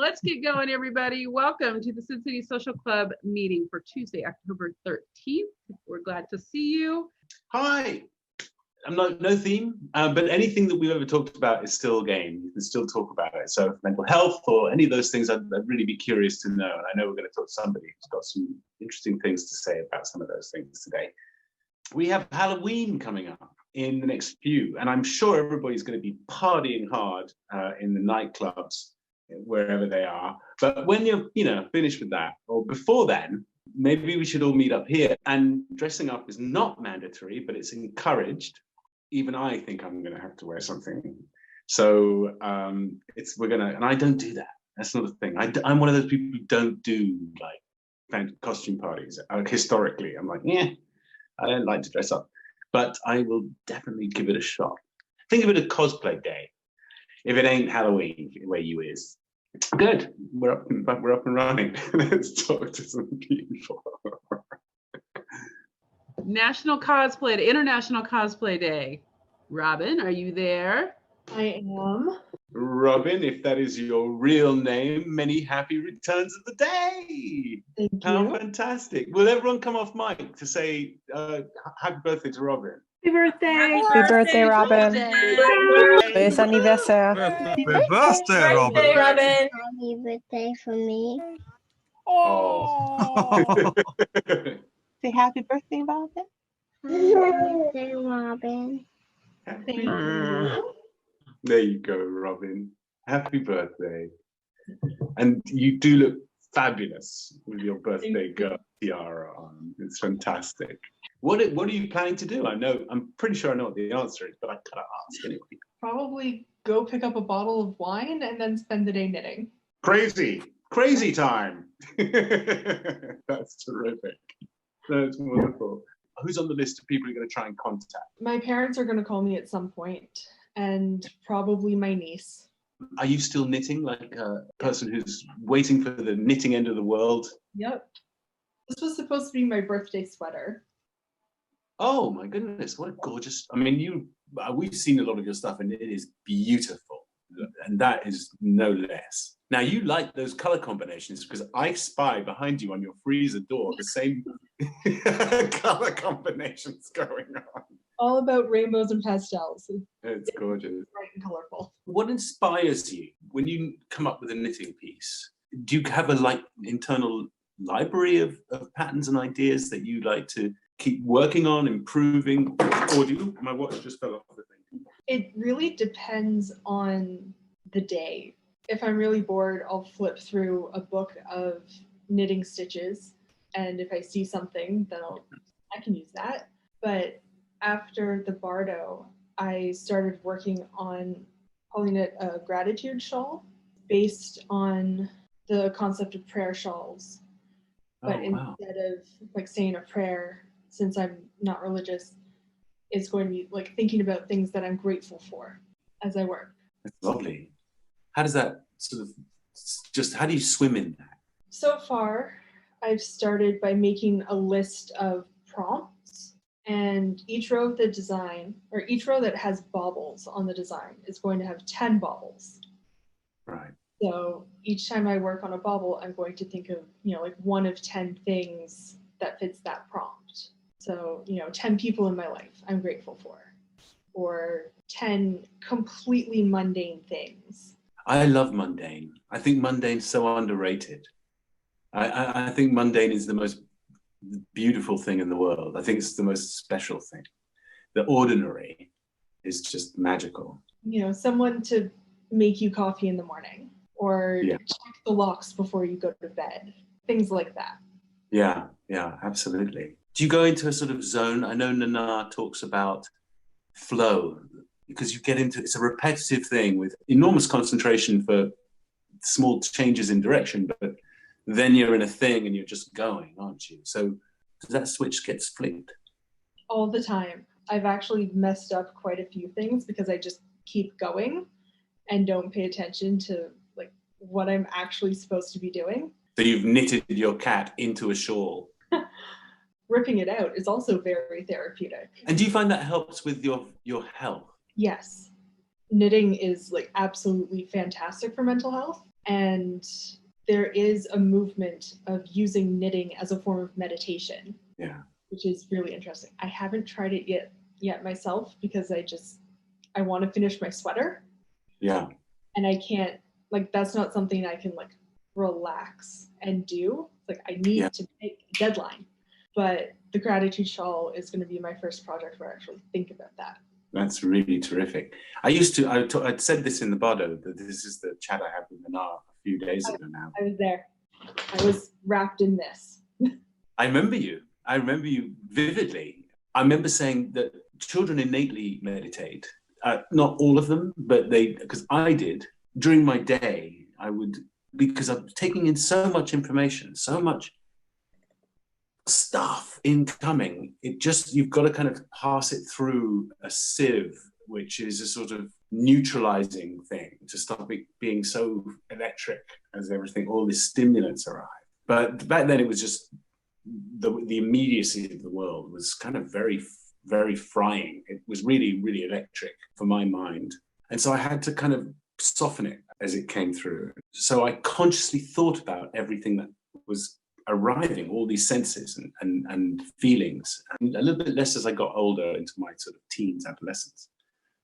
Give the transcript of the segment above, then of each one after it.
Let's get going, everybody. Welcome to the Sid City Social Club meeting for Tuesday, October 13th. We're glad to see you. Hi. I'm not no theme, but anything that we've ever talked about is still game. You can still talk about it. So mental health or any of those things, I'd really be curious to know. And I know we're going to talk to somebody who's got some interesting things to say about some of those things today. We have Halloween coming up in the next few, and I'm sure everybody's going to be partying hard in the nightclubs, wherever they are. But when you're, finished with that, or before then, maybe we should all meet up here. And dressing up is not mandatory, but it's encouraged. Even I think I'm going to have to wear something. So and I don't do that. That's not a thing. I'm one of those people who don't do like costume parties. Historically, I'm like, I don't like to dress up, but I will definitely give it a shot. Think of it as cosplay day. If it ain't Halloween where you is. Good. We're up and running. Let's talk to some people. International Cosplay Day. Robin, are you there? I am. Robin, if that is your real name, many happy returns of the day. Thank you. How fantastic. Will everyone come off mic to say happy birthday to Robin? Happy birthday. Happy birthday, Robin. Feliz anniversaire. Happy birthday, Robin. Robin. Happy birthday for me. Oh. Say happy birthday, Robin. Happy birthday, Robin. Thank you. There you go, Robin. Happy birthday. And you do look fabulous with your birthday girl tiara on. It's fantastic. What are you planning to do? I'm pretty sure I know what the answer is, but I gotta ask anyway. Probably go pick up a bottle of wine and then spend the day knitting. Crazy time. That's terrific. That's wonderful. Who's on the list of people you're going to try and contact? My parents are going to call me at some point, and probably my niece. Are you still knitting, like a person who's waiting for the knitting end of the world? Yep. This was supposed to be my birthday sweater. Oh my goodness, what a gorgeous, we've seen a lot of your stuff and it is beautiful. And that is no less. Now you like those color combinations because I spy behind you on your freezer door the same color combinations going on. All about rainbows and pastels. It's gorgeous. Bright and colorful. What inspires you when you come up with a knitting piece? Do you have a internal library of patterns and ideas that you like to keep working on, improving? Or my watch just fell off the thing. It really depends on the day. If I'm really bored, I'll flip through a book of knitting stitches. And if I see something, then I can use that. But after the Bardo, I started working on calling it a gratitude shawl based on the concept of prayer shawls. But instead of saying a prayer, since I'm not religious, it's going to be thinking about things that I'm grateful for as I work. That's lovely. How does that how do you swim in that? So far, I've started by making a list of prompts, and each row of the design, or each row that has baubles on the design, is going to have 10 baubles. Right. So each time I work on a bauble, I'm going to think of, one of 10 things that fits that prompt. So, 10 people in my life I'm grateful for, or 10 completely mundane things. I love mundane. I think mundane's so underrated. I think mundane is the most beautiful thing in the world. I think it's the most special thing. The ordinary is just magical. Someone to make you coffee in the morning, or check the locks before you go to bed. Things like that. Yeah, absolutely. Do you go into a sort of zone? I know Nana talks about flow, because you get into, it's a repetitive thing with enormous concentration for small changes in direction, but then you're in a thing and you're just going, aren't you? So does that switch get flipped? All the time. I've actually messed up quite a few things because I just keep going and don't pay attention to what I'm actually supposed to be doing. So you've knitted your cat into a shawl. Ripping it out is also very therapeutic. And do you find that helps with your health? Yes. Knitting is absolutely fantastic for mental health. And there is a movement of using knitting as a form of meditation. Yeah. Which is really interesting. I haven't tried it yet myself because I want to finish my sweater. Yeah. And I can't, like, that's not something I can like relax and do. Like, I need to make a deadline. But the gratitude shawl is going to be my first project where I actually think about that. That's really terrific. I'd said this in the Bardo, that this is the chat I had with Manar a few days ago now. I was there. I was wrapped in this. I remember you vividly. I remember saying that children innately meditate. Not all of them, but because I did. During my day, because I'm taking in so much information, so much stuff incoming. You've got to kind of pass it through a sieve, which is a sort of neutralizing thing to stop it being so electric as all these stimulants arrive. But back then it was just the immediacy of the world was kind of very, very frying. It was really, really electric for my mind. And so I had to kind of soften it as it came through. So I consciously thought about everything that was arriving, all these senses and feelings, and a little bit less as I got older into my sort of teens, adolescence.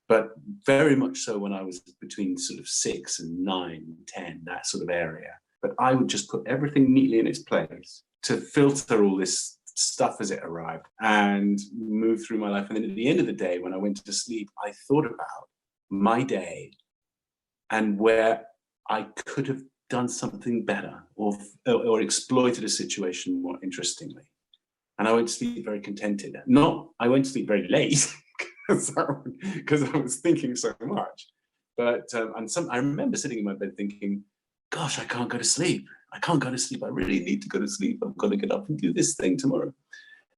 But very much so when I was between sort of 6 and 9, 10, that sort of area. But I would just put everything neatly in its place to filter all this stuff as it arrived and move through my life. And then at the end of the day, when I went to sleep, I thought about my day and where I could have done something better or exploited a situation more interestingly. And I went to sleep very contented. I went to sleep very late because I was thinking so much. But I remember sitting in my bed thinking, gosh, I can't go to sleep. I really need to go to sleep. I've got to get up and do this thing tomorrow.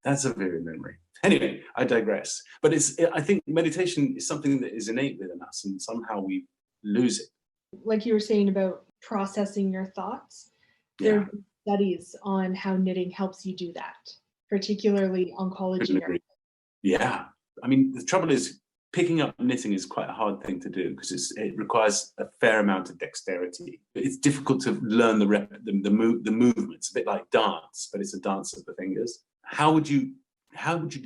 That's a vivid memory. Anyway, I digress. But I think meditation is something that is innate within us, and somehow we lose it. Like you were saying about processing your thoughts, there are studies on how knitting helps you do that, particularly oncology. Yeah. I mean, the trouble is, picking up knitting is quite a hard thing to do because it requires a fair amount of dexterity. It's difficult to learn the movements, a bit like dance, but it's a dance of the fingers. How would you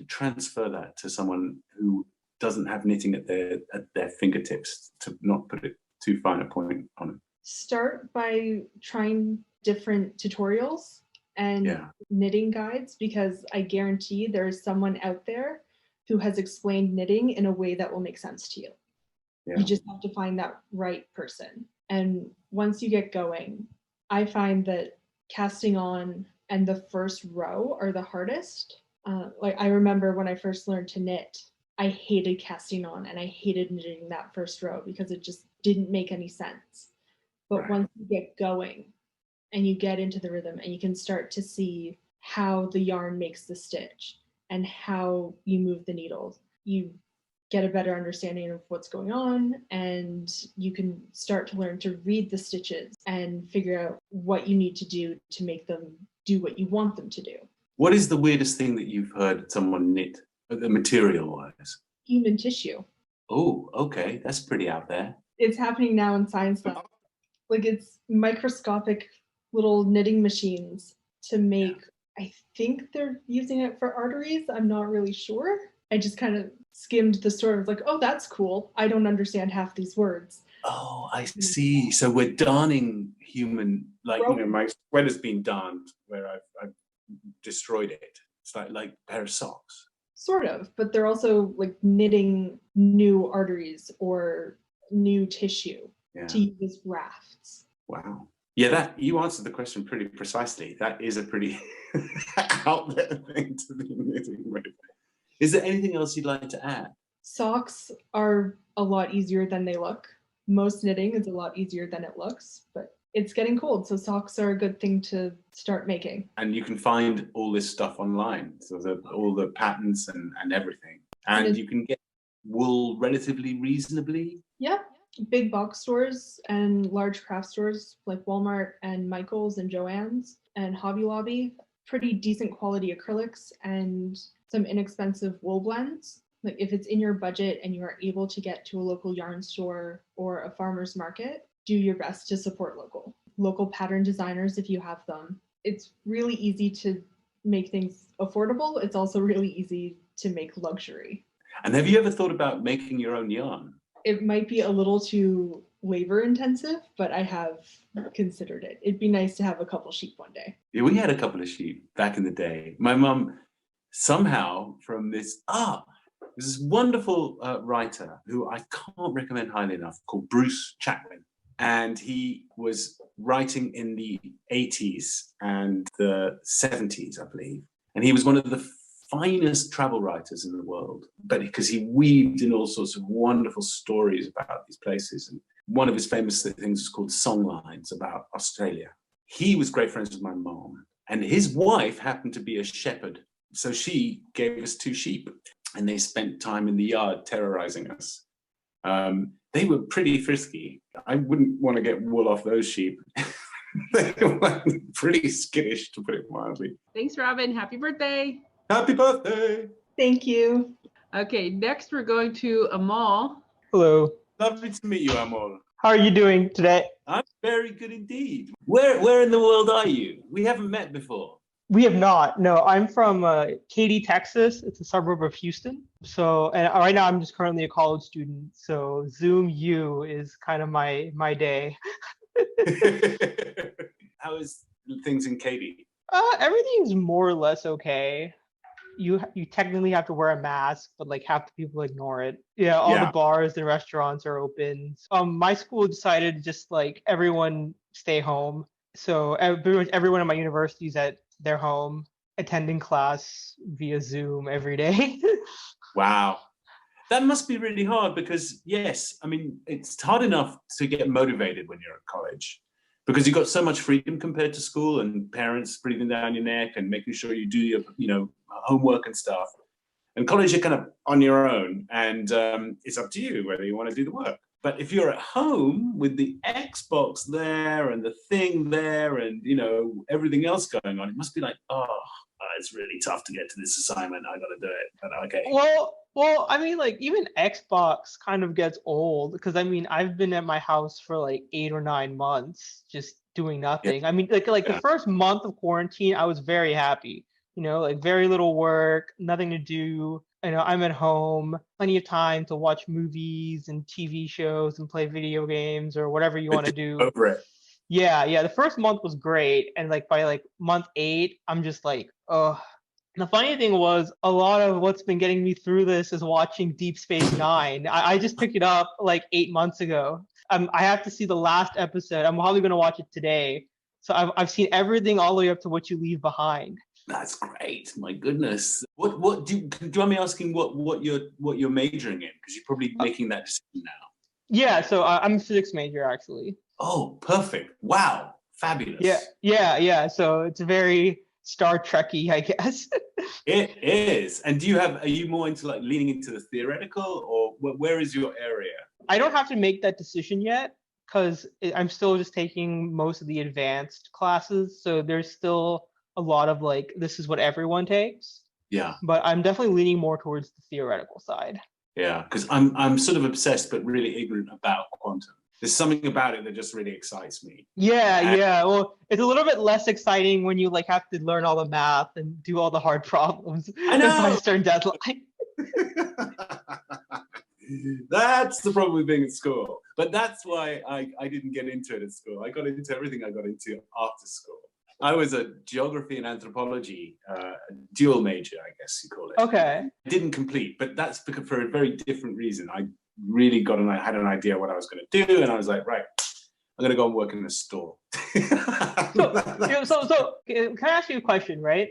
transfer that to someone who doesn't have knitting at their fingertips, to not put it too fine a point on it? Start by trying different tutorials and knitting guides, because I guarantee there is someone out there who has explained knitting in a way that will make sense to you. Yeah. You just have to find that right person. And once you get going, I find that casting on and the first row are the hardest. Like I remember when I first learned to knit, I hated casting on and I hated knitting that first row because it just didn't make any sense. But once you get going and you get into the rhythm and you can start to see how the yarn makes the stitch and how you move the needles, you get a better understanding of what's going on, and you can start to learn to read the stitches and figure out what you need to do to make them do what you want them to do. What is the weirdest thing that you've heard someone knit, material-wise? Human tissue. Oh, okay. That's pretty out there. It's happening now in science lab. Like, it's microscopic little knitting machines to make, I think they're using it for arteries. I'm not really sure. I just kind of skimmed the story. I was like, oh, that's cool. I don't understand half these words. Oh, I see. So we're darning human, like, my sweater's been darned where I've destroyed it. It's like a pair of socks. Sort of, but they're also like knitting new arteries or new tissue to use as rafts. Wow. Yeah, that you answered the question pretty precisely. That is a pretty out there thing to be knitting with. Is there anything else you'd like to add? Socks are a lot easier than they look. Most knitting is a lot easier than it looks, but it's getting cold, so socks are a good thing to start making. And you can find all this stuff online, so all the patterns and everything. And you can get wool relatively reasonably. Yeah. Big box stores and large craft stores like Walmart and Michael's and Joann's and Hobby Lobby, pretty decent quality acrylics and some inexpensive wool blends. Like if it's in your budget and you are able to get to a local yarn store or a farmer's market, do your best to support local pattern designers if you have them. It's really easy to make things affordable. It's also really easy to make luxury. And have you ever thought about making your own yarn? It might be a little too labor intensive, but I have considered it. It'd be nice to have a couple sheep one day. Yeah, we had a couple of sheep back in the day. My mum, somehow from this wonderful writer who I can't recommend highly enough, called Bruce Chatwin. And he was writing in the 80s and the 70s, I believe. And he was one of the finest travel writers in the world, but because he weaved in all sorts of wonderful stories about these places. And one of his famous things was called Songlines about Australia. He was great friends with my mom, and his wife happened to be a shepherd. So she gave us 2 sheep, and they spent time in the yard terrorizing us. They were pretty frisky. I wouldn't want to get wool off those sheep. They were pretty skittish, to put it mildly. Thanks, Robin. Happy birthday. Happy birthday. Thank you. Okay, next we're going to Amal. Hello. Lovely to meet you, Amal. How are you doing today? I'm very good indeed. Where in the world are you? We haven't met before. We have not. No, I'm from Katy, Texas. It's a suburb of Houston. And right now I'm just currently a college student. So Zoom U is kind of my day. How is things in Katy? Everything's more or less okay. You technically have to wear a mask, but like half the people ignore it. Yeah, all the bars and restaurants are open. My school decided to just like everyone stay home. So pretty much everyone in my university is at their home, attending class via Zoom every day. Wow. That must be really hard because, yes, I mean, it's hard enough to get motivated when you're at college because you've got so much freedom compared to school and parents breathing down your neck and making sure you do your, homework and stuff. And college, you're kind of on your own and it's up to you whether you want to do the work. But if you're at home with the Xbox there and the thing there and, everything else going on, it must be like, it's really tough to get to this assignment. I got to do it. But okay. Well, I mean, like even Xbox kind of gets old because I mean, I've been at my house for like 8 or 9 months just doing nothing. Yeah. I mean, like the first month of quarantine, I was very happy. Like very little work, nothing to do. I'm at home, plenty of time to watch movies and TV shows and play video games or whatever you want to do. Over it. Yeah. The first month was great. And like by like month 8, I'm just like, oh. The funny thing was a lot of what's been getting me through this is watching Deep Space Nine. I just picked it up like 8 months ago. I have to see the last episode. I'm probably going to watch it today. So I've seen everything all the way up to What You Leave Behind. That's great. My goodness. What do you mind me asking what you're majoring in? Because you're probably making that decision now. Yeah, so I'm a physics major actually. Oh, perfect. Wow. Fabulous. Yeah. So it's very Star Trek-y, I guess. It is. And are you more into like leaning into the theoretical or where is your area? I don't have to make that decision yet because I'm still just taking most of the advanced classes. So there's still a lot of like, this is what everyone takes. Yeah. But I'm definitely leaning more towards the theoretical side. Yeah, because I'm sort of obsessed but really ignorant about quantum. There's something about it that just really excites me. Yeah. Well, it's a little bit less exciting when you like have to learn all the math and do all the hard problems. I know. By a certain deadline. That's the problem with being at school. But that's why I didn't get into it at school. I got into everything I got into after school. I was a geography and anthropology dual major, I guess you call it. Okay. I didn't complete, but that's because for a very different reason. I really had an idea what I was going to do, and I was like, right, I'm going to go and work in a store. So can I ask you a question, right?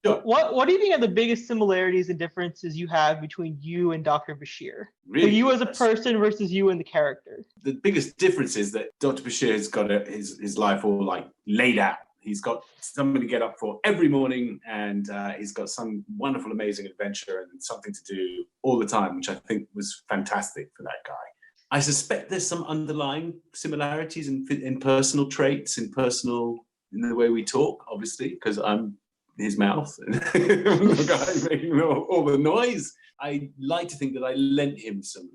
Sure. What do you think are the biggest similarities and differences you have between you and Dr. Bashir? Really? So you as a person versus you and the character. The biggest difference is that Dr. Bashir has got his life all like laid out. He's got something to get up for every morning, and he's got some wonderful, amazing adventure and something to do all the time, which I think was fantastic for that guy. I suspect there's some underlying similarities in personal traits, in the way we talk, obviously, because I'm his mouth and the guy making all the noise. I like to think that I lent him some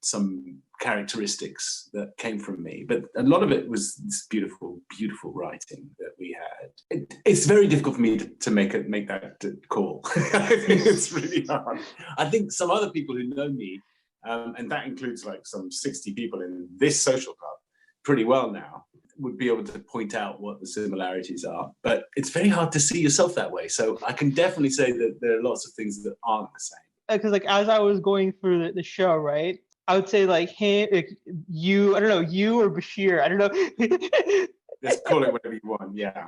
some characteristics that came from me, but a lot of it was this beautiful, beautiful writing that we had. It's very difficult for me to make that call. I think it's really hard. I think some other people who know me, and that includes like some 60 people in this social club, pretty well now, would be able to point out what the similarities are. But it's very hard to see yourself that way. So I can definitely say that there are lots of things that aren't the same. Because like as I was going through the show, right, I would say like him, like, you, I don't know, you or Bashir, I don't know. Let's call it whatever you want, yeah.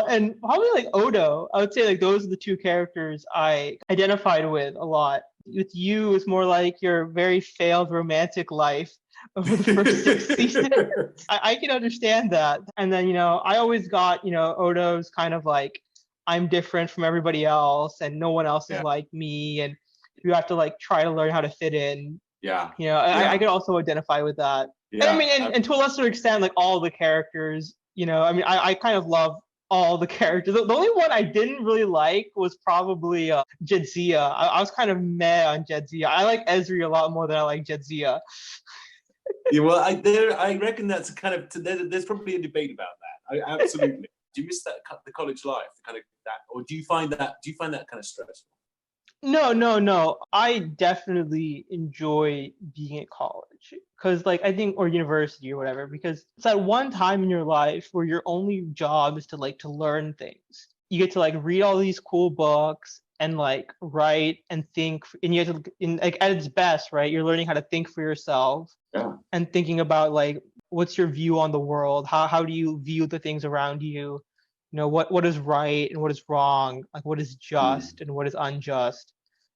And probably like Odo, I would say like those are the two characters I identified with a lot. With you, it's more like your very failed romantic life over the first 6 seasons. I can understand that. And then, I always got, Odo's kind of like, I'm different from everybody else and no one else is like me. And you have to like try to learn how to fit in. Yeah. I could also identify with that. Yeah. I mean, and to a lesser extent, like all the characters, I kind of love all the characters. The only one I didn't really like was probably Jadzia. I was kind of meh on Jadzia. I like Ezri a lot more than I like Jadzia. Yeah, well, I reckon that's kind of, there's probably a debate about that. Absolutely. Do you miss that, the college life, kind of that, or do you find that kind of stressful? No. I definitely enjoy being at college because, like, I think, or university or whatever, because it's that one time in your life where your only job is to learn things. You get to like read all these cool books and like write and think, and you have to, like at its best, right? You're learning how to think for yourself. Yeah. And thinking about like what's your view on the world? How do you view the things around you? What is right and what is wrong? Like what is just and what is unjust?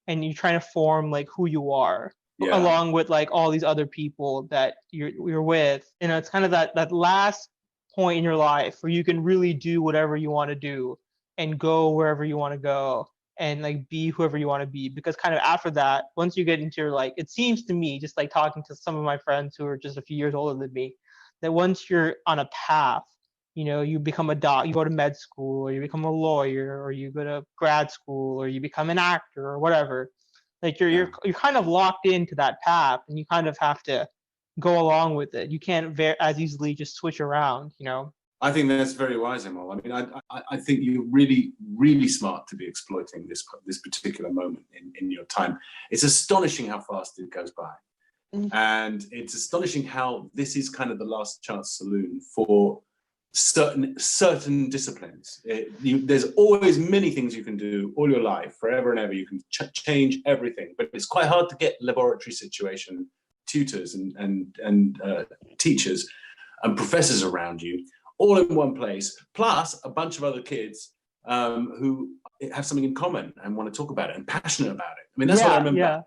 And you're trying to form like who you are along with like all these other people that you're with. It's kind of that last point in your life where you can really do whatever you want to do and go wherever you want to go and like be whoever you want to be, because kind of after that, once you get into your like, it seems to me, just like talking to some of my friends who are just a few years older than me, that once you're on a path, you become a doc, you go to med school, or you become a lawyer, or you go to grad school, or you become an actor, or whatever. Like you're kind of locked into that path, and you kind of have to go along with it. You can't as easily just switch around, I think that's very wise, Emil. I mean, I think you're really, really smart to be exploiting this particular moment in your time. It's astonishing how fast it goes by. And it's astonishing how this is kind of the last chance saloon for certain disciplines. There's always many things you can do all your life, forever and ever. You can change everything, but it's quite hard to get laboratory situation tutors and teachers and professors around you all in one place, plus a bunch of other kids who have something in common and want to talk about it and passionate about it. I mean, that's what I remember. Yeah.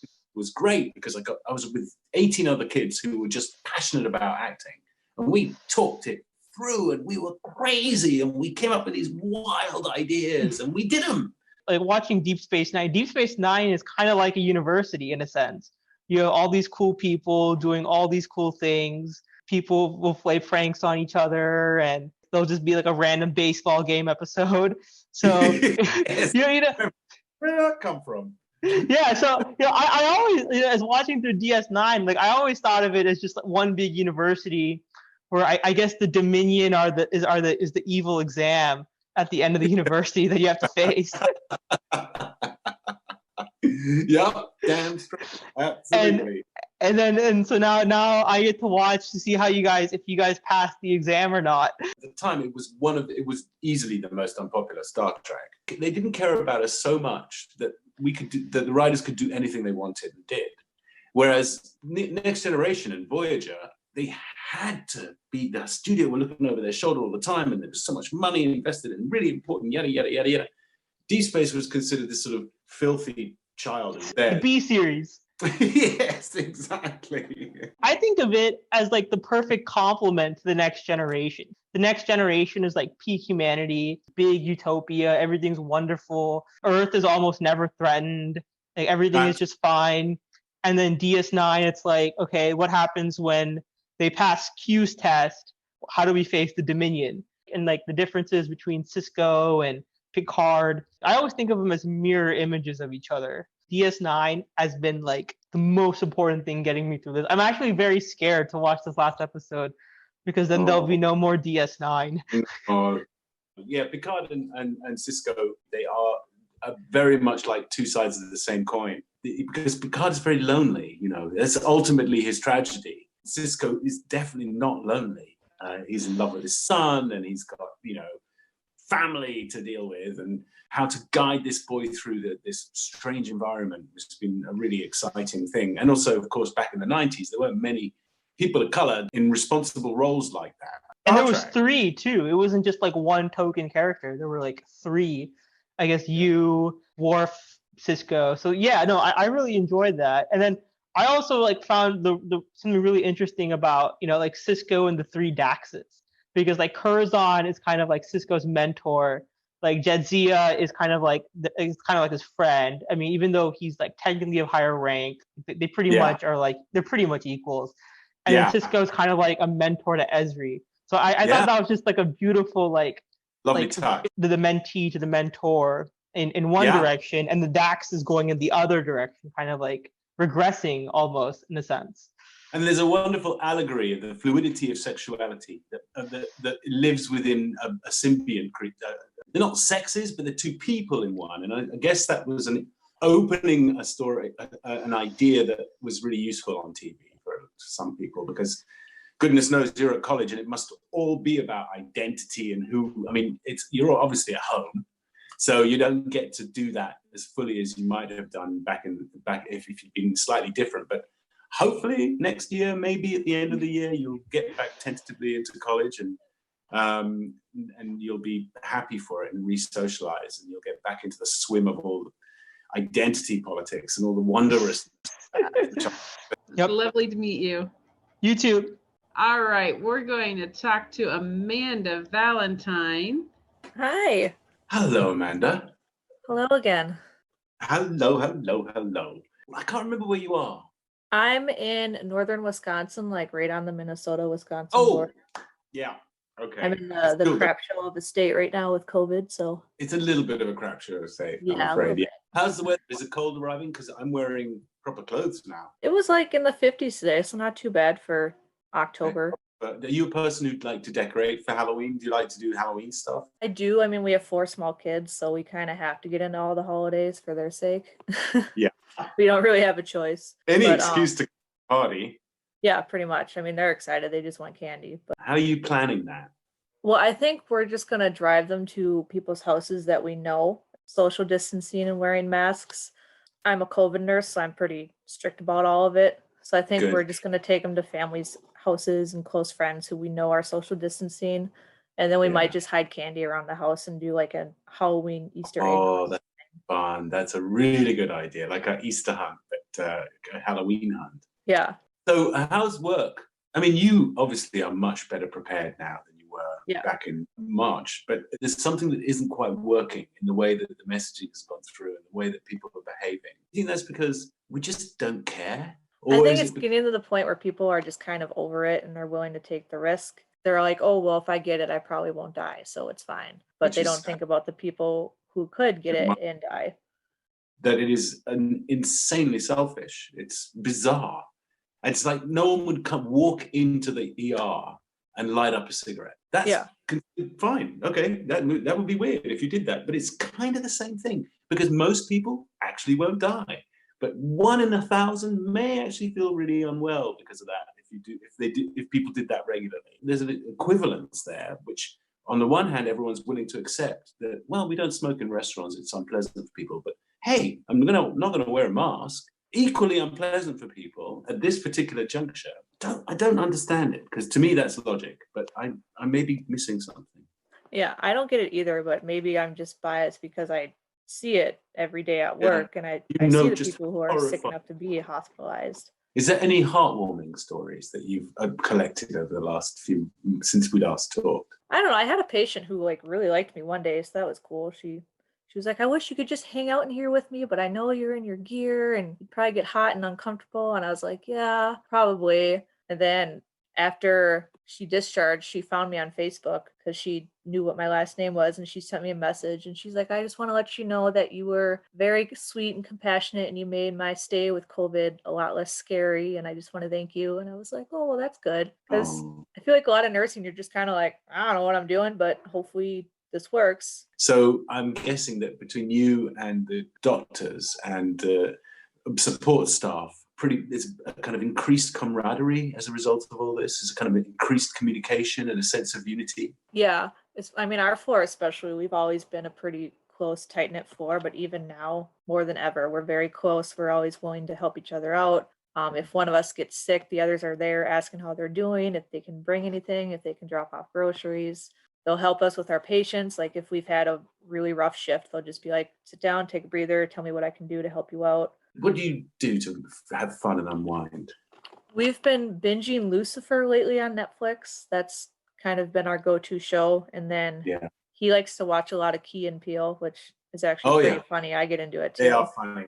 It was great because I was with 18 other kids who were just passionate about acting, and we talked it through, and we were crazy, and we came up with these wild ideas, and we did them. Like watching Deep Space Nine. Deep Space Nine is kind of like a university in a sense. You have all these cool people doing all these cool things. People will play pranks on each other, and there'll just be like a random baseball game episode. So yes. Where did that come from? Yeah, so I always, as watching through DS9, like I always thought of it as just one big university, where I guess the Dominion is the evil exam at the end of the university that you have to face. Yep, damn straight. Absolutely. And so now I get to watch to see if you guys pass the exam or not. At the time, it was easily the most unpopular Star Trek. They didn't care about us so much that that the writers could do anything they wanted and did. Whereas Next Generation and Voyager, they had to be, the studio were looking over their shoulder all the time, and there was so much money invested in really important yada yada yada yada. Deep Space was considered this sort of filthy child in bed. The B series. Yes, exactly. I think of it as like the perfect complement to the Next Generation. The Next Generation is like peak humanity, big utopia, everything's wonderful. Earth is almost never threatened. Like everything is just fine. And then DS9, it's like, okay, what happens when they pass Q's test? How do we face the Dominion? And like the differences between Cisco and Picard, I always think of them as mirror images of each other. DS9 has been like the most important thing getting me through this. I'm actually very scared to watch this last episode because then there'll be no more DS9. Yeah, Picard and Cisco, they are very much like two sides of the same coin. Because Picard is very lonely, you know, that's ultimately his tragedy. Cisco is definitely not lonely. He's in love with his son, and he's got, you know, family to deal with, and how to guide this boy through this strange environment has been a really exciting thing. And also, of course, back in the 90s, there weren't many people of color in responsible roles like that. And there was 3 too. It wasn't just like one token character. There were like 3. I guess you, Worf, Cisco. So yeah, no, I really enjoyed that. And then I also like found the something really interesting about, you know, like Cisco and the 3 Daxes, because like Curzon is kind of like Cisco's mentor. Like Jadzia is kind of like his friend. I mean, even though he's like technically of higher rank, they pretty much are like, they're pretty much equals. And then Cisco's kind of like a mentor to Ezri. So I thought that was just like a beautiful like lovely touch. The mentee to the mentor in one direction, and the Dax is going in the other direction, kind of like regressing almost in a sense. And there's a wonderful allegory of the fluidity of sexuality that lives within a symbiont creature. They're not sexes, but they're 2 people in one. And I guess that was an opening a story, an idea that was really useful on TV for some people, because goodness knows you're at college and it must all be about identity and who, I mean, you're obviously at home, so you don't get to do that as fully as you might have done back if you'd been slightly different. But hopefully next year, maybe at the end of the year, you'll get back tentatively into college, and you'll be happy for it and re-socialize, and you'll get back into the swim of all identity politics and all the wondrous. Yep. Lovely to meet you. You too. All right, we're going to talk to Amanda Valentine. Hi. Hello, Amanda. Hello again. Hello. I can't remember where you are. I'm in northern Wisconsin, like right on the Minnesota-Wisconsin border. Yeah. Okay. I'm in the crap show of the state right now with COVID, so. It's a little bit of a crap show, I'm afraid. Yeah. How's the weather? Is it cold arriving? Because I'm wearing proper clothes now. It was like in the 50s today, so not too bad for October. But are you a person who'd like to decorate for Halloween? Do you like to do Halloween stuff? I do. I mean, we have 4 small kids, so we kind of have to get into all the holidays for their sake. Yeah. We don't really have a choice. Any excuse to party. Yeah, pretty much. I mean, they're excited. They just want candy. But how are you planning that? Well, I think we're just going to drive them to people's houses that we know, social distancing and wearing masks. I'm a COVID nurse, so I'm pretty strict about all of it. So I think we're just going to take them to families' houses and close friends who we know are social distancing. And then we might just hide candy around the house and do like a Halloween Easter egg. Oh, that's fun. That's a really good idea. Like an Easter hunt, but a Halloween hunt. Yeah. So how's work? I mean, you obviously are much better prepared now than you were back in March, but there's something that isn't quite working in the way that the messaging has gone through and the way that people are behaving. Do you think that's because we just don't care? Or I think it's getting to the point where people are just kind of over it and they're willing to take the risk. They're like, oh, well, if I get it, I probably won't die, so it's fine. But they don't think about the people who could get it and die. That it is insanely selfish. It's bizarre. It's like no one would walk into the ER and light up a cigarette. That's fine. Okay, that would be weird if you did that. But it's kind of the same thing, because most people actually won't die. But 1 in 1,000 may actually feel really unwell because of that. If people did that regularly, there's an equivalence there, which on the one hand, everyone's willing to accept that, well, we don't smoke in restaurants, it's unpleasant for people, but hey, I'm not going to wear a mask. Equally unpleasant for people at this particular juncture. I don't understand it, because to me that's logic, but I may be missing something. Yeah, I don't get it either, but maybe I'm just biased because I see it every day at work, and I see the people who are sick enough to be hospitalized. Is there any heartwarming stories that you've collected over the last since we last talked? I don't know. I had a patient who like really liked me one day, so that was cool. She was like, I wish you could just hang out in here with me, but I know you're in your gear and you'd probably get hot and uncomfortable. And I was like, yeah, probably. And then after she discharged, she found me on Facebook because she knew what my last name was, and she sent me a message, and she's like, I just want to let you know that you were very sweet and compassionate, and you made my stay with COVID a lot less scary, and I just want to thank you. And I was like, oh, well, that's good, because I feel like a lot of nursing, you're just kind of like, I don't know what I'm doing, but hopefully this works. So I'm guessing that between you and the doctors and the support staff, there's a kind of increased camaraderie as a result of all this. There's a kind of increased communication and a sense of unity. Yeah, I mean, our floor especially, we've always been a pretty close, tight-knit floor, but even now, more than ever, we're very close. We're always willing to help each other out. If one of us gets sick, the others are there asking how they're doing, if they can bring anything, if they can drop off groceries. They'll help us with our patients. Like if we've had a really rough shift, they'll just be like, sit down, take a breather, tell me what I can do to help you out. What do you do to have fun and unwind? We've been binging Lucifer lately on Netflix. That's kind of been our go-to show. And then he likes to watch a lot of Key and Peele, which is actually pretty funny. I get into it too. They are funny.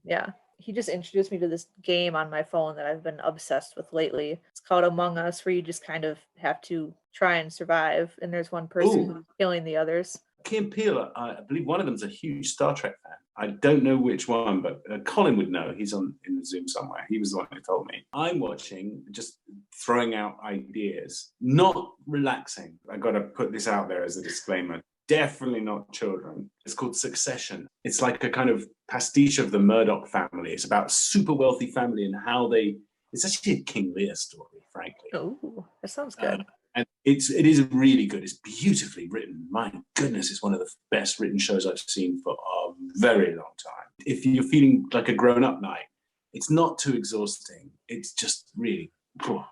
Yeah. He just introduced me to this game on my phone that I've been obsessed with lately. It's called Among Us, where you just kind of have to try and survive. And there's one person who's killing the others. Key and Peele, I believe one of them's a huge Star Trek fan. I don't know which one, but Colin would know. He's in the Zoom somewhere. He was the one who told me. I'm watching, just throwing out ideas, not relaxing. I got to put this out there as a disclaimer. Definitely not children. It's called Succession. It's like a kind of pastiche of the Murdoch family. It's about a super wealthy family and how it's actually a King Lear story, frankly. Oh, that sounds good. And it is really good. It's beautifully written. My goodness, it's one of the best written shows I've seen for a very long time. If you're feeling like a grown-up night, it's not too exhausting. It's just really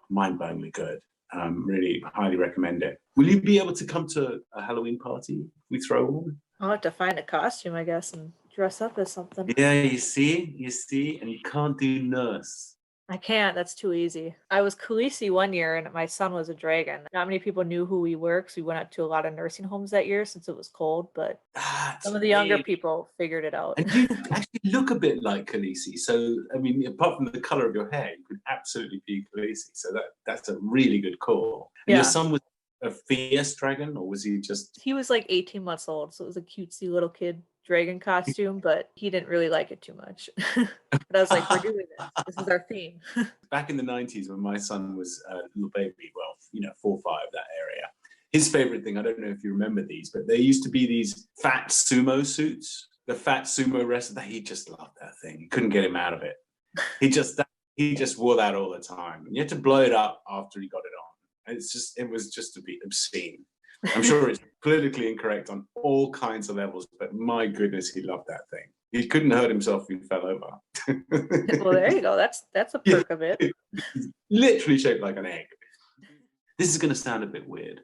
mind-blowingly good. Really highly recommend it. Will you be able to come to a Halloween party if we throw one? I'll have to find a costume, I guess, and dress up as something. Yeah, you see, and you can't do nurse. I can't. That's too easy. I was Khaleesi one year, and my son was a dragon. Not many people knew who we were, because we went out to a lot of nursing homes that year since it was cold, but some of the younger people figured it out. And you actually look a bit like Khaleesi. So, I mean, apart from the color of your hair, you could absolutely be Khaleesi. So that's a really good call. And your son was a fierce dragon, or was he just... He was like 18 months old, so it was a cutesy little kid dragon costume, but he didn't really like it too much. But I was like, we're doing this. This is our theme. Back in the 90s, when my son was a little baby, 4 or 5, that area, his favorite thing, I don't know if you remember these, but there used to be these fat sumo suits. The fat sumo wrestler, he just loved that thing. You couldn't get him out of it. He just wore that all the time. And you had to blow it up after he got it on. And it was just to be obscene. I'm sure it's politically incorrect on all kinds of levels, but my goodness, he loved that thing. He couldn't hurt himself if he fell over. Well, there you go. That's a perk of it. Literally shaped like an egg. This is going to sound a bit weird,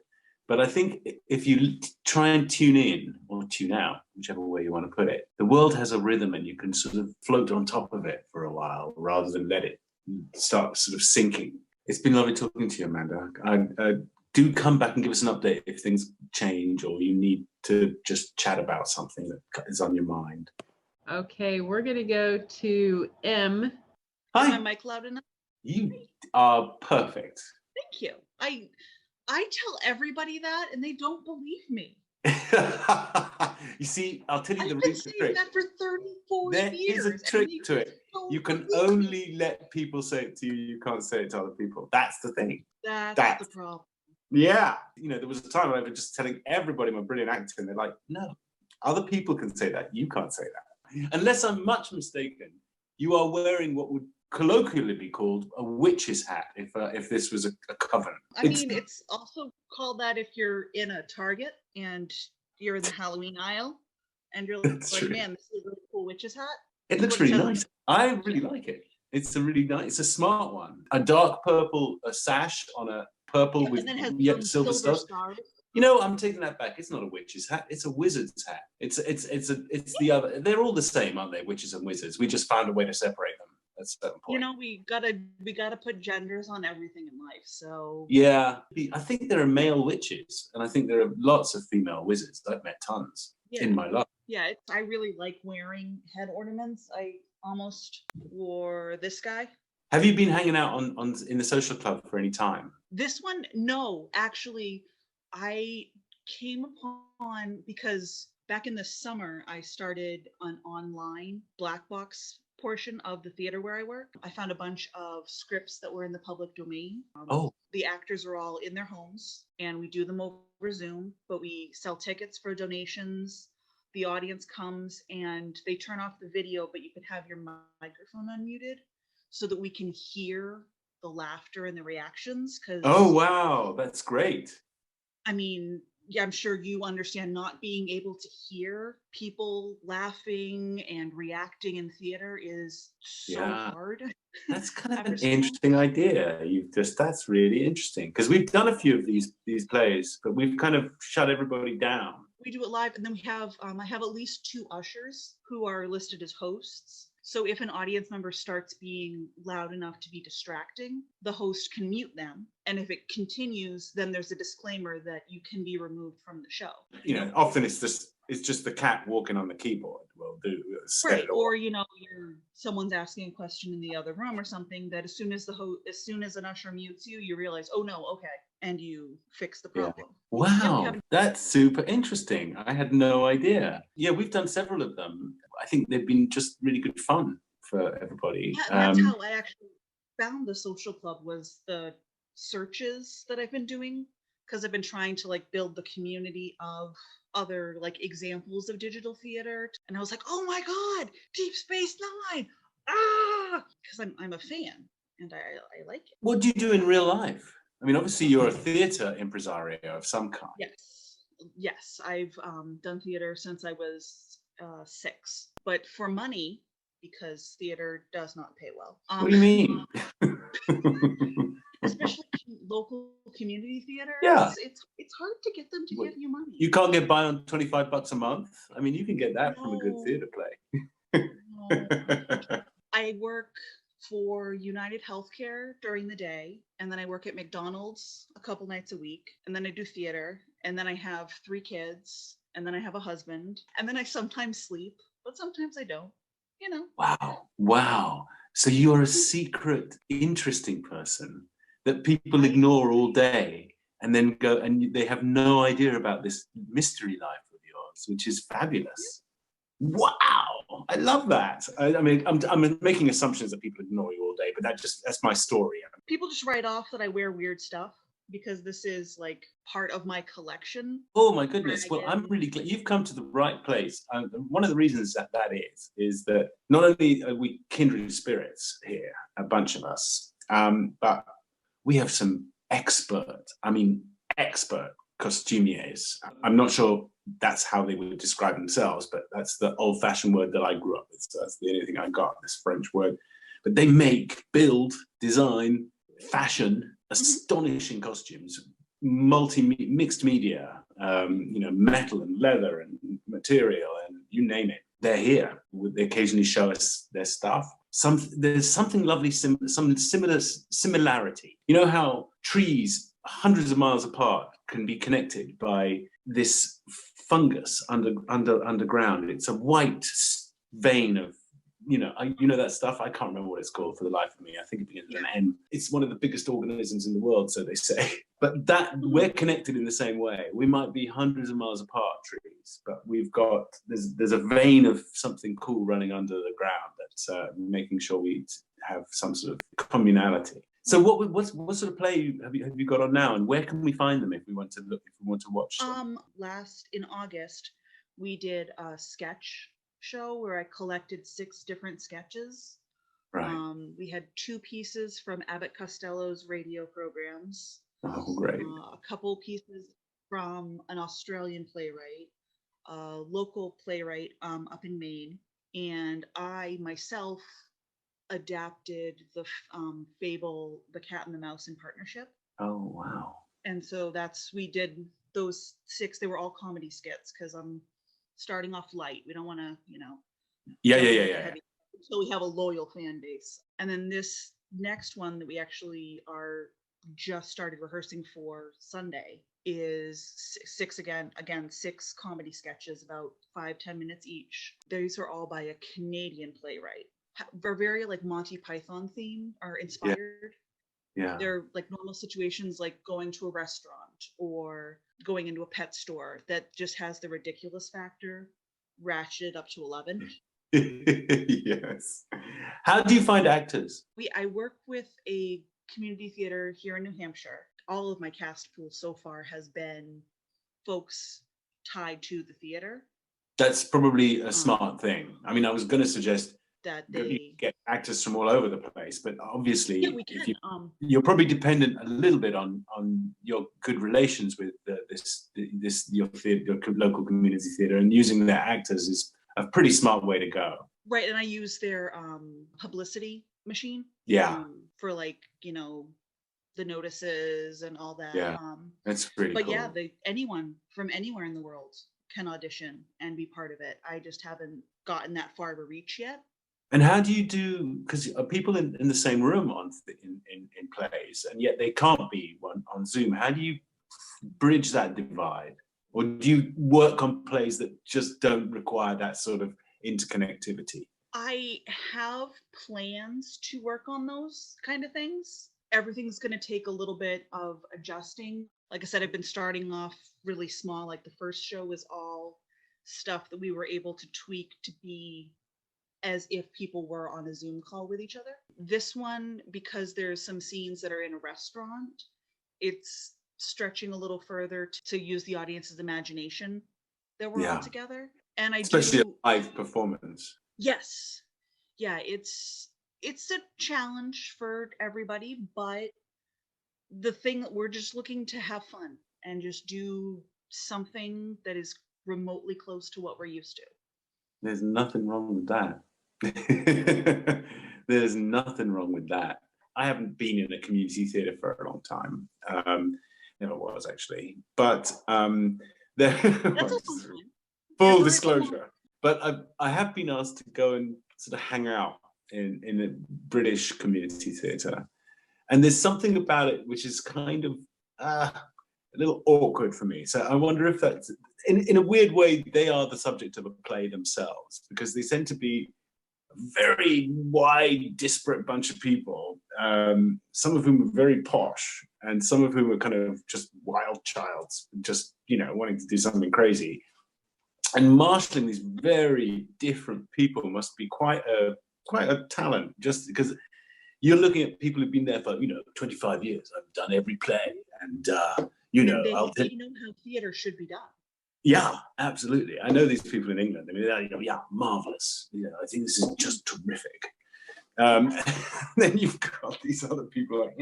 but I think if you try and tune in or tune out, whichever way you want to put it, the world has a rhythm and you can sort of float on top of it for a while rather than let it start sort of sinking. It's been lovely talking to you, Amanda. Do come back and give us an update if things change or you need to just chat about something that is on your mind. Okay, we're going to go to M. Hi. Is my mic loud enough? You are perfect. Thank you. I tell everybody that and they don't believe me. You see, I'll tell you I've the been real saying trick. that for 34 There years. is a trick to it. You can only let people say it to you. You can't say it to other people. That's the thing. That's the problem. Yeah. There was a time when I was just telling everybody I'm a brilliant actor, and they're like, no, other people can say that. You can't say that. Unless I'm much mistaken, you are wearing what would colloquially be called a witch's hat if this was a coven. It's also called that if you're in a Target and you're in the Halloween aisle and you're like, man, this is a really cool witch's hat. It looks really nice. I really like it. It's a smart one. A dark purple sash on a purple with silver stars. I'm taking that back. It's not a witch's hat. It's a wizard's hat. It's the other. They're all the same, aren't they? Witches and wizards. We just found a way to separate them at a certain point. We gotta put genders on everything in life. So yeah, I think there are male witches, and I think there are lots of female wizards. I've met tons in my life. Yeah, I really like wearing head ornaments. I almost wore this guy. Have you been hanging out in the social club for any time? This one, no, actually, I came upon because back in the summer, I started an online black box portion of the theater where I work. I found a bunch of scripts that were in the public domain. The actors are all in their homes and we do them over Zoom, but we sell tickets for donations. The audience comes and they turn off the video, but you can have your microphone unmuted so that we can hear the laughter and the reactions. Oh, wow, that's great. I mean, yeah, I'm sure you understand not being able to hear people laughing and reacting in theater is so hard. That's kind of an interesting idea. That's really interesting because we've done a few of these plays, but we've kind of shut everybody down. We do it live, and then we have I have at least 2 ushers who are listed as hosts. So if an audience member starts being loud enough to be distracting, the host can mute them. And if it continues, then there's a disclaimer that you can be removed from the show. You know, often it's just the cat walking on the keyboard will do. Right. Or, you know, someone's asking a question in the other room or something that as soon as an usher mutes you, you realize, oh no, okay. And you fix the problem. Wow, that's super interesting. I had no idea. Yeah, we've done several of them. I think they've been just really good fun for everybody. Yeah, that's how I actually found the social club, was the searches that I've been doing, because I've been trying to like build the community of other like examples of digital theater. And I was like, oh my God, Deep Space Nine. Because I'm a fan and I like it. What do you do in real life? I mean, obviously you're a theater impresario of some kind. Yes, I've done theater since I was 6, but for money, because theater does not pay well. What do you mean? Especially local community theater. Yeah. It's hard to get them to give you money. You can't get by on $25 a month. I mean, you can get that from a good theater play. No. I work for United Healthcare during the day, and then I work at McDonald's a couple nights a week, and then I do theater, and then I have 3 kids, and then I have a husband, and then I sometimes sleep, but sometimes I don't, you know. Wow. So you're a secret, interesting person that people ignore all day and then go, and they have no idea about this mystery life of yours, which is fabulous. Wow, I love that. I mean, I'm making assumptions that people ignore you all day, but that's my story. People just write off that I wear weird stuff because this is like part of my collection. Oh my goodness. Well, I'm really glad you've come to the right place. One of the reasons that is that not only are we kindred spirits here, a bunch of us, but we have some expert costumiers. I'm not sure that's how they would describe themselves, but that's the old-fashioned word that I grew up with. So that's the only thing I got, this French word. But they make, build, design, fashion, astonishing costumes, mixed media, metal and leather and material and you name it. They're here. They occasionally show us their stuff. There's something lovely, some similarity. You know how trees hundreds of miles apart can be connected by this fungus underground. It's a white vein of, that stuff. I can't remember what it's called for the life of me. I think it begins with an N. It's one of the biggest organisms in the world, so they say. But that we're connected in the same way. We might be hundreds of miles apart, trees, but there's a vein of something cool running under the ground that's making sure we have some sort of communality. So what sort of play have you got on now, and where can we find them if we want to watch them? In August, we did a sketch show where I collected 6 different sketches. Right. We had 2 pieces from Abbott Costello's radio programs. Oh, great. A couple pieces from an Australian playwright, a local playwright up in Maine, and I myself adapted the fable The Cat and the Mouse in partnership. Oh, wow. And so we did those 6. They were all comedy skits because I'm starting off light. We don't want to, Yeah. So we have a loyal fan base. And then this next one that we actually are just started rehearsing for Sunday is 6 comedy sketches, about 5-10 minutes each. These are all by a Canadian playwright. are very like Monty Python theme are inspired. Yeah. They're like normal situations like going to a restaurant or going into a pet store that just has the ridiculous factor ratcheted up to 11. Yes. How do you find actors? I work with a community theater here in New Hampshire. All of my cast pool so far has been folks tied to the theater. That's probably a smart thing. I mean, I was going to suggest that you they get actors from all over the place, but obviously, yeah, we can. You're probably dependent a little bit on your good relations with your local community theater, and using their actors is a pretty smart way to go. Right, and I use their publicity machine. Yeah. For like, you know, the notices and all that. Yeah, that's really but cool. yeah, anyone from anywhere in the world can audition and be part of it. I just haven't gotten that far of a reach yet. And how do you do, because are people in the same room in plays, and yet they can't be on Zoom? How do you bridge that divide? Or do you work on plays that just don't require that sort of interconnectivity? I have plans to work on those kind of things. Everything's going to take a little bit of adjusting. Like I said, I've been starting off really small. Like the first show was all stuff that we were able to tweak to be as if people were on a Zoom call with each other. This one, because there's some scenes that are in a restaurant, it's stretching a little further to use the audience's imagination that we're all together. And especially a live performance. Yes. Yeah, it's a challenge for everybody, but the thing that we're just looking to have fun and just do something that is remotely close to what we're used to. There's nothing wrong with that. There's nothing wrong with that. I haven't been in a community theatre for a long time. Never was actually, but full disclosure. But I have been asked to go and sort of hang out in a British community theatre, and there's something about it which is kind of a little awkward for me. So I wonder if that's in a weird way they are the subject of a play themselves, because they tend to be very wide, disparate bunch of people, some of whom are very posh and some of whom are kind of just wild childs, just, you know, wanting to do something crazy. And marshalling these very different people must be quite a talent, just because you're looking at people who've been there for, 25 years. I've done every play, and they know how theatre should be done. Yeah, absolutely. I know these people in England. I mean, yeah, marvelous. I think this is just terrific. Then you've got these other people like,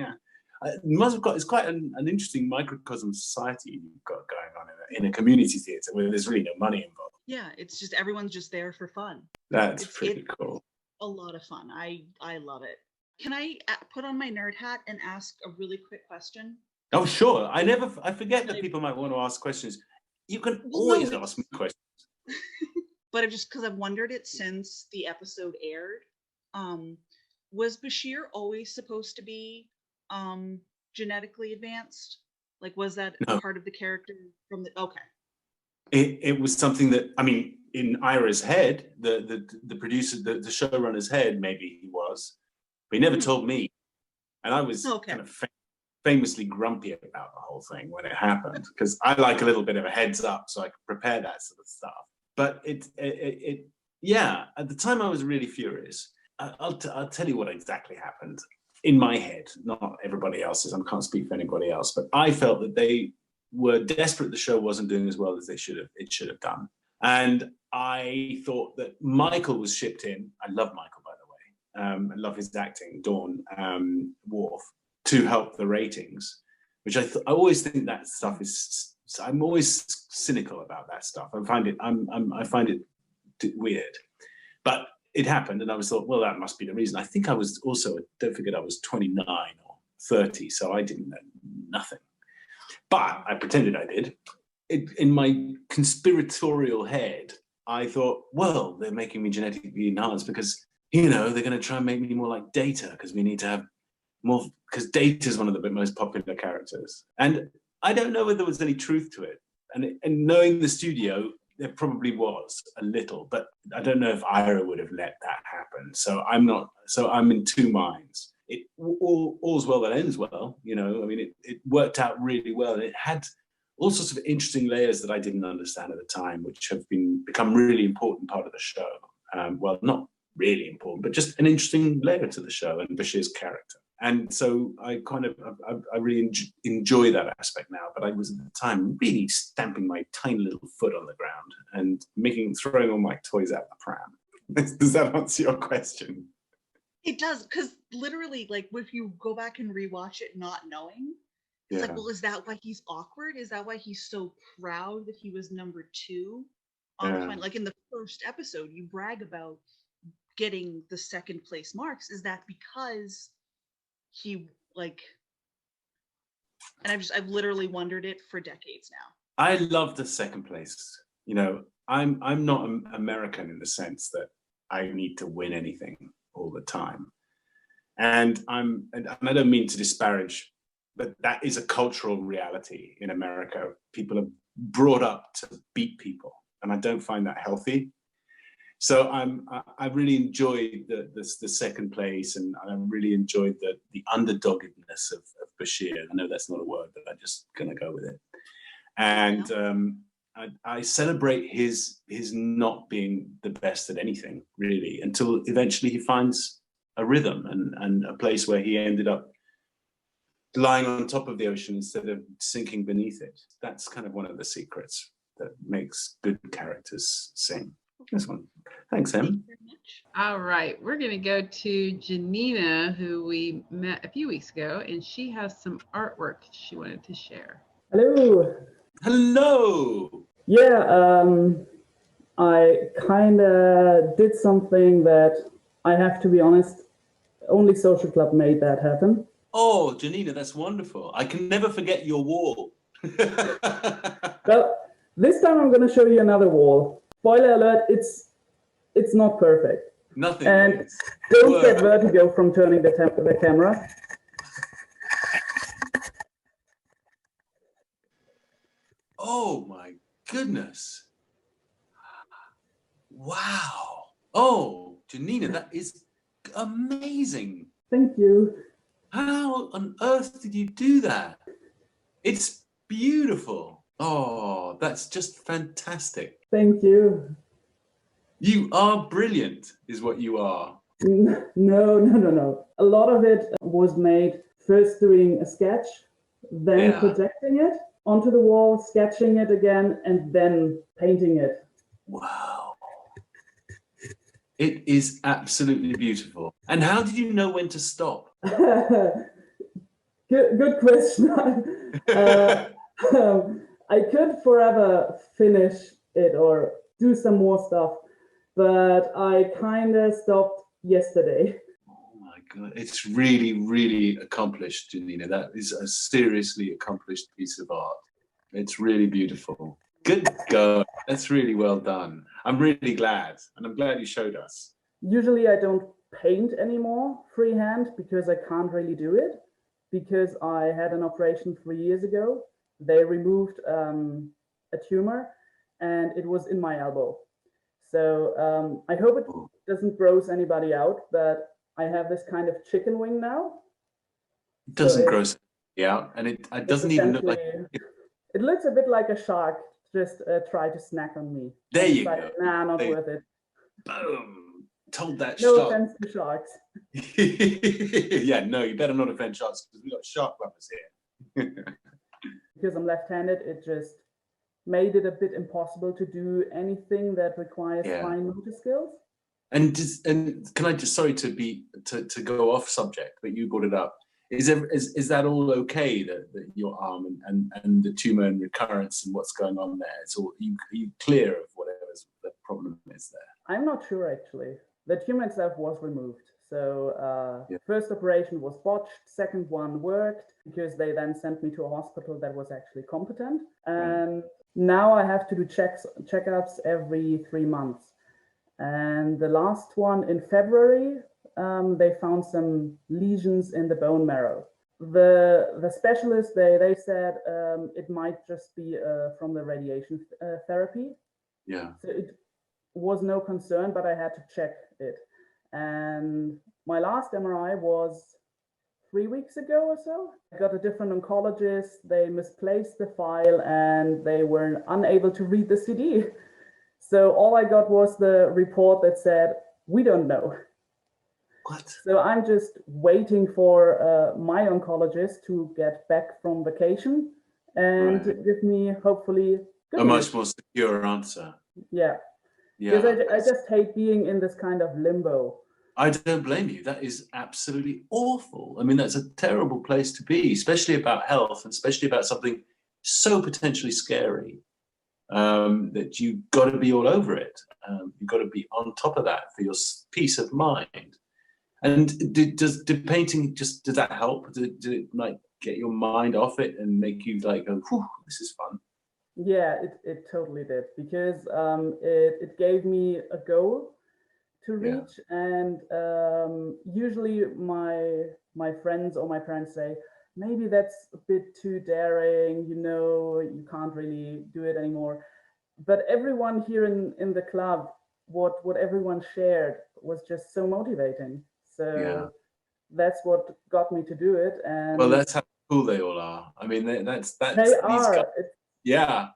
it's quite an interesting microcosm society you've got going on in a community theatre where there's really no money involved. Yeah, it's just everyone's just there for fun. That's pretty cool. A lot of fun. I love it. Can I put on my nerd hat and ask a really quick question? Oh, sure. I forget that people might want to ask questions. You can always ask me questions. But I've just, because I've wondered it since the episode aired. Was Bashir always supposed to be genetically advanced? Like, was that part of the character from the? Okay. It was something that, I mean, in Ira's head, the producer, the showrunner's head, maybe he was, but he never told me, and I was kind of famously grumpy about the whole thing when it happened, because I like a little bit of a heads up so I could prepare that sort of stuff. But at the time I was really furious. I'll tell you what exactly happened in my head, not everybody else's. I can't speak for anybody else, but I felt that they were desperate the show wasn't doing as well as it should have done. And I thought that Michael was shipped in. I love Michael, by the way. I love his acting, Dawn Worf, to help the ratings, which I always think that stuff is. I'm always cynical about that stuff. I find it weird, but it happened, and I was thought, well, that must be the reason. I think I was also, don't forget, I was 29 or 30, so I didn't know nothing, but I pretended I did. In my conspiratorial head, I thought, well, they're making me genetically enhanced because they're going to try and make me more like Data, because we need to have more, because Data is one of the most popular characters. And I don't know whether there was any truth to it. And knowing the studio, there probably was a little, but I don't know if Ira would have let that happen. So I'm in two minds. All's well that ends well, you know. I mean, it worked out really well, and it had all sorts of interesting layers that I didn't understand at the time, which have become really important part of the show. Well, not really important, but just an interesting layer to the show and Bashir's character. And so I really enjoy that aspect now, but I was at the time really stamping my tiny little foot on the ground and throwing all my toys out the pram. Does that answer your question? It does, because literally, like, if you go back and rewatch it not knowing, it's like, well, is that why he's awkward? Is that why he's so proud that he was number 2 on the final? Like in the first episode, you brag about getting the second place marks. Is that because he and I've literally wondered it for decades now. I love the second place. You know, I'm not American in the sense that I need to win anything all the time. And I don't mean to disparage, but that is a cultural reality in America. People are brought up to beat people, and I don't find that healthy. So I really enjoyed the second place, and I really enjoyed the underdoggedness of Bashir. I know that's not a word, but I'm just gonna go with it. And I celebrate his not being the best at anything, really, until eventually he finds a rhythm and a place where he ended up lying on top of the ocean instead of sinking beneath it. That's kind of one of the secrets that makes good characters sing. This one. Thanks, Em. Thank you very much. All right, we're going to go to Janina, who we met a few weeks ago, and she has some artwork she wanted to share. Hello. Hello. Yeah, I kind of did something that I have to be honest, only Social Club made that happen. Oh, Janina, that's wonderful. I can never forget your wall. Well, this time I'm going to show you another wall. Spoiler alert, it's not perfect. Nothing. And don't get vertigo from turning the camera. Oh my goodness. Wow. Oh, Janina, that is amazing. Thank you. How on earth did you do that? It's beautiful. Oh, that's just fantastic. Thank you. You are brilliant, is what you are. No. A lot of it was made first doing a sketch, then projecting it onto the wall, sketching it again, and then painting it. Wow. It is absolutely beautiful. And how did you know when to stop? Good question. I could forever finish it or do some more stuff, but I kind of stopped yesterday. Oh my God, it's really, really accomplished, Janina. That is a seriously accomplished piece of art. It's really beautiful. Good go. That's really well done. I'm really glad, and I'm glad you showed us. Usually I don't paint anymore freehand because I can't really do it, because I had an operation 3 years ago. They removed a tumor and it was in my elbow. So I hope it doesn't gross anybody out, but I have this kind of chicken wing now. It doesn't gross me out, and it doesn't even look like... It looks a bit like a shark just try to snack on me. There you go. Nah, not worth it. Boom. Told that no shark. offense to sharks. Yeah, no, you better not offend sharks because we've got shark lovers here. Because I'm left-handed, it just made it a bit impossible to do anything that requires fine motor skills. And can I just, sorry to go off subject, but you brought it up. Is that all okay, that your arm and the tumor and recurrence and what's going on there? It's all, are you clear of whatever the problem is there? I'm not sure actually. The tumor itself was removed. So first operation was botched, second one worked because they then sent me to a hospital that was actually competent. And now I have to do checkups every 3 months. And the last one in February, they found some lesions in the bone marrow. The specialist, they said it might just be from the radiation therapy. Yeah. So it was no concern, but I had to check it. And my last MRI was 3 weeks ago or so. I got a different oncologist. They misplaced the file and they were unable to read the CD. So all I got was the report that said, we don't know. What? So I'm just waiting for my oncologist to get back from vacation and give me hopefully a much more secure answer. Yeah. Because I just hate being in this kind of limbo. I don't blame you. That is absolutely awful. I mean, that's a terrible place to be, especially about health and especially about something so potentially scary that you've got to be all over it. You've got to be on top of that for your peace of mind. And does painting does that help? Did it like get your mind off it and make you like go, whew, this is fun? Yeah, it totally did, because it gave me a goal to reach, and usually my friends or my parents say, maybe that's a bit too daring, you can't really do it anymore. But everyone here in the club, what everyone shared was just so motivating. So that's what got me to do it. And well, that's how cool they all are. I mean, that's they these are. guys, yeah,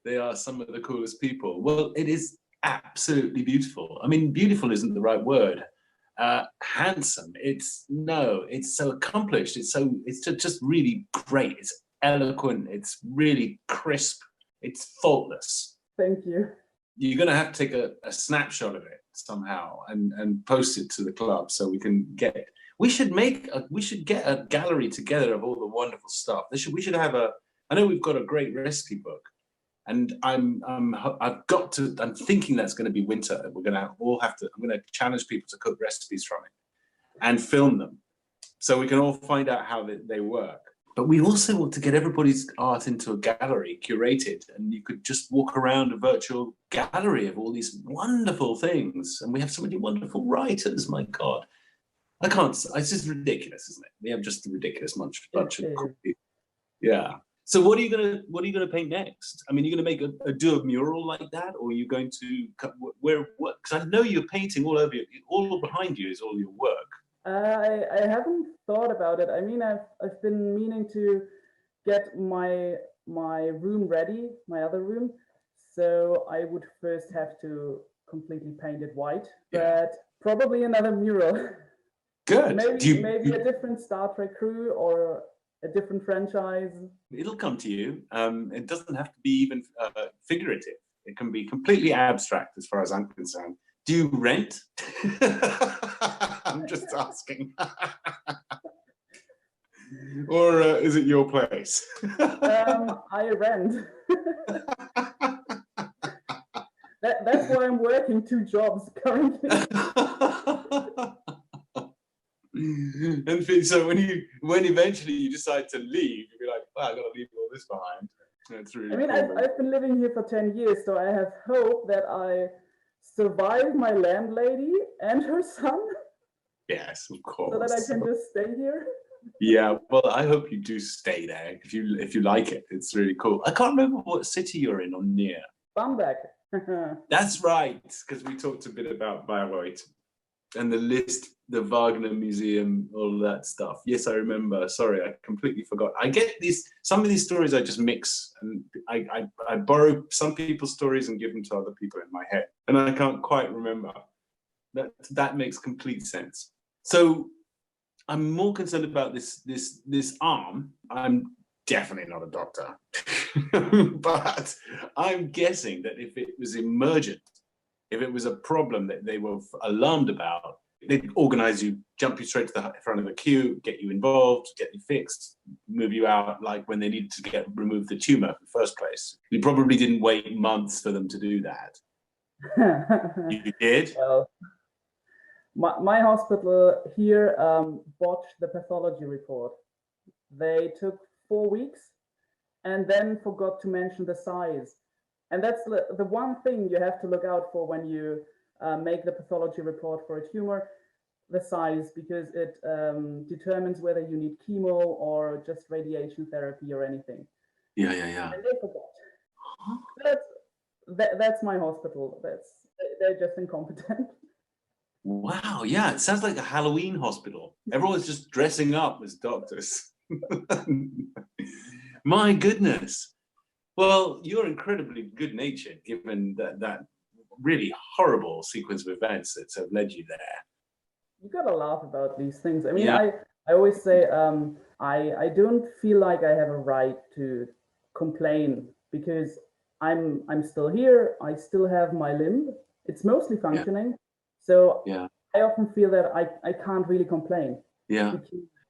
they are some of the coolest people. Well, it is absolutely beautiful. I mean, beautiful isn't the right word. Handsome. It's so accomplished. It's just really great. It's eloquent. It's really crisp. It's faultless. Thank you. You're going to have to take a snapshot of it somehow and post it to the club so we can get it. We should get a gallery together of all the wonderful stuff. We should have I know we've got a great recipe book, and I'm thinking that's going to be winter. I'm going to challenge people to cook recipes from it and film them so we can all find out how they work. But we also want to get everybody's art into a gallery, curated, and you could just walk around a virtual gallery of all these wonderful things. And we have so many wonderful writers, my God. It's just ridiculous, isn't it? We have just a ridiculous bunch of cool people. Yeah. So what are you gonna paint next? I mean, you're gonna do a mural like that, or are you going to because I know you're painting all over you, all behind you is all your work. I haven't thought about it. I mean, I've been meaning to get my room ready, my other room. So I would first have to completely paint it white, but probably another mural. Good. Maybe a different Star Trek crew or a different franchise. It'll come to you. It doesn't have to be even figurative. It can be completely abstract as far as I'm concerned. Do you rent? I'm just asking. Or is it your place? I rent. That's why I'm working 2 jobs currently. And so when eventually you decide to leave, you'll be like, oh, I've got to leave all this behind. That's really cool. I've been living here for 10 years, so I have hope that I survive my landlady and her son. Yes, of course. So that I can just stay here. Yeah, well, I hope you do stay there if you like it. It's really cool. I can't remember what city you're in or near. Bamberg. That's right, because we talked a bit about Bayreuth and the Wagner Museum, all that stuff. Yes, I remember. Sorry, I completely forgot. I get some of these stories I just mix, and I borrow some people's stories and give them to other people in my head, and I can't quite remember. That makes complete sense. So I'm more concerned about this arm. I'm definitely not a doctor, but I'm guessing that if it was emergent, if it was a problem that they were alarmed about, they'd organize you, jump you straight to the front of the queue, get you involved, get you fixed, move you out, like when they needed to remove the tumor in the first place. You probably didn't wait months for them to do that. You did? Well, my hospital here botched the pathology report. They took 4 weeks and then forgot to mention the size. And that's the one thing you have to look out for when you make the pathology report for a tumor, the size, because it determines whether you need chemo or just radiation therapy or anything. Yeah. And they forgot. But That's my hospital. They're just incompetent. Wow, yeah, it sounds like a Halloween hospital. Everyone's just dressing up as doctors. My goodness. Well, you're incredibly good-natured, given that really horrible sequence of events that have led you there. You gotta laugh about these things. I mean, Yeah. I always say I don't feel like I have a right to complain because I'm still here. I still have my limb. It's mostly functioning. So Yeah. I often feel that I can't really complain. Yeah.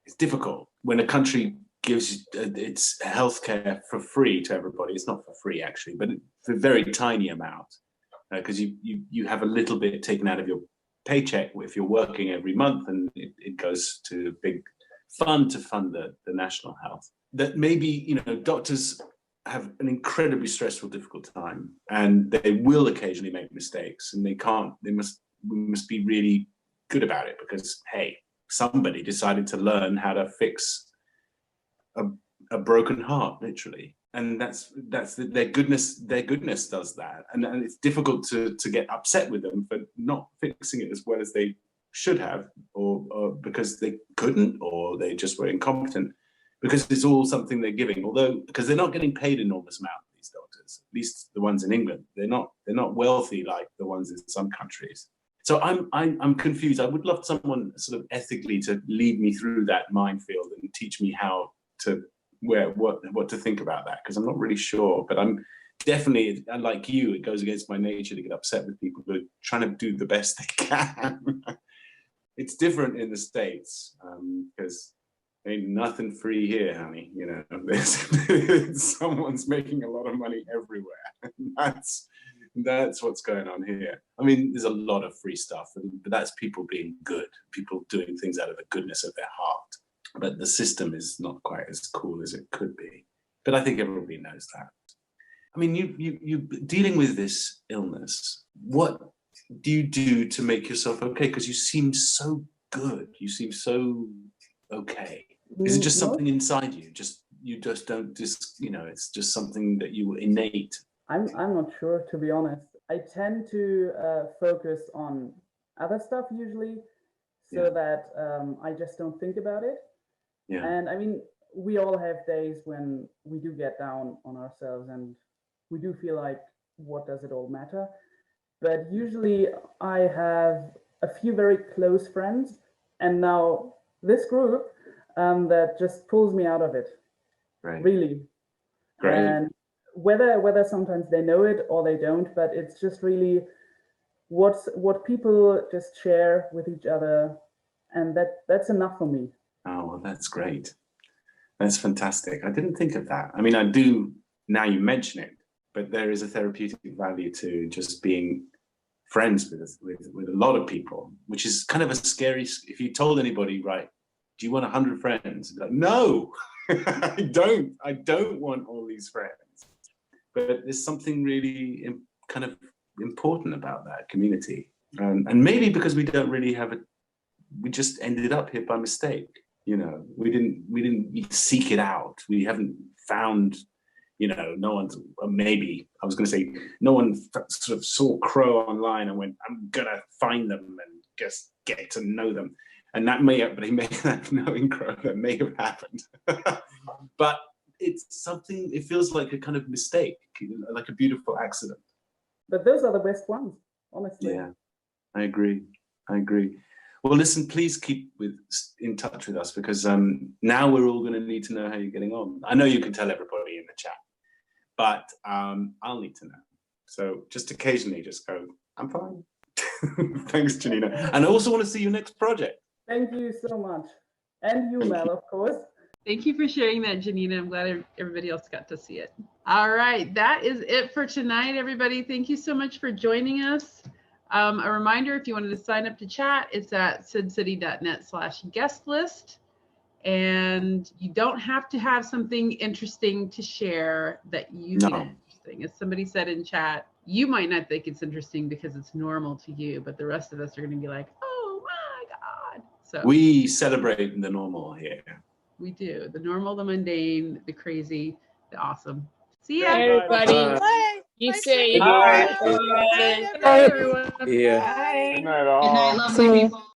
It's difficult when a country gives its healthcare for free to everybody. It's not for free actually, but for a very tiny amount, because you have a little bit taken out of your paycheck if you're working every month, and it goes to a big fund to fund the national health. That maybe, you know, doctors have an incredibly stressful, difficult time, and they will occasionally make mistakes, and we must be really good about it, because hey, somebody decided to learn how to fix a broken heart, literally. And that's their goodness does that, and it's difficult to get upset with them for not fixing it as well as they should have, or because they couldn't, or they just were incompetent, because it's all something they're giving. Although, because they're not getting paid enormous amount, these doctors, at least the ones in England, they're not wealthy like the ones in some countries. So I'm confused. I would love someone sort of ethically to lead me through that minefield and teach me how to what to think about that, because I'm not really sure. But I'm definitely, like you, it goes against my nature to get upset with people who are trying to do the best they can. It's different in the States, because ain't nothing free here, honey. You know, someone's making a lot of money everywhere. That's what's going on here. I mean, there's a lot of free stuff, but that's people being good, people doing things out of the goodness of their heart. But the system is not quite as cool as it could be. But I think everybody knows that. I mean, you dealing with this illness, what do you do to make yourself okay? Because you seem so good. You seem so okay. Is it just something inside you? You just don't you know, it's just something that you were innate. I'm not sure, to be honest. I tend to focus on other stuff usually, so that I just don't think about it. Yeah. And I mean, we all have days when we do get down on ourselves and we do feel like, what does it all matter? But usually I have a few very close friends, and now this group that just pulls me out of it. Right. Really. Great. And whether sometimes they know it or they don't, but it's just really what people just share with each other, and that's enough for me. Oh, well, that's great. That's fantastic. I didn't think of that. I mean, I do now you mention it, but there is a therapeutic value to just being friends with a lot of people, which is kind of a scary. If you told anybody, right, do you want 100 friends? Like, no, I don't want all these friends. But there's something really kind of important about that community, and maybe because we don't really have we just ended up here by mistake. You know, we didn't seek it out. We haven't found, you know, no one's, maybe I was going to say, no one sort of saw Crow online and went, I'm gonna find them and just get to know them. And that may have knowing Crow, that may have happened. But it's something, it feels like a kind of mistake, like a beautiful accident. But those are the best ones, honestly. Yeah, I agree. Well, listen, please keep in touch with us, because now we're all going to need to know how you're getting on. I know you can tell everybody in the chat, but I'll need to know. So just occasionally just go, I'm fine. Thanks, Janina. And I also want to see your next project. Thank you so much. And you, Mel, of course. Thank you for sharing that, Janina. I'm glad everybody else got to see it. All right, that is it for tonight, everybody. Thank you so much for joining us. A reminder, if you wanted to sign up to chat, it's at sidcity.net/guest list. And you don't have to have something interesting to share that you find interesting. As somebody said in chat, you might not think it's interesting because it's normal to you, but the rest of us are going to be like, oh my God. So we celebrate the normal here. We do. The normal, the mundane, the crazy, the awesome. See ya, everybody. Bye. Be safe. Good night. Bye. Bye, everyone. Yeah. Bye. Good night, all. Good night, lovely people.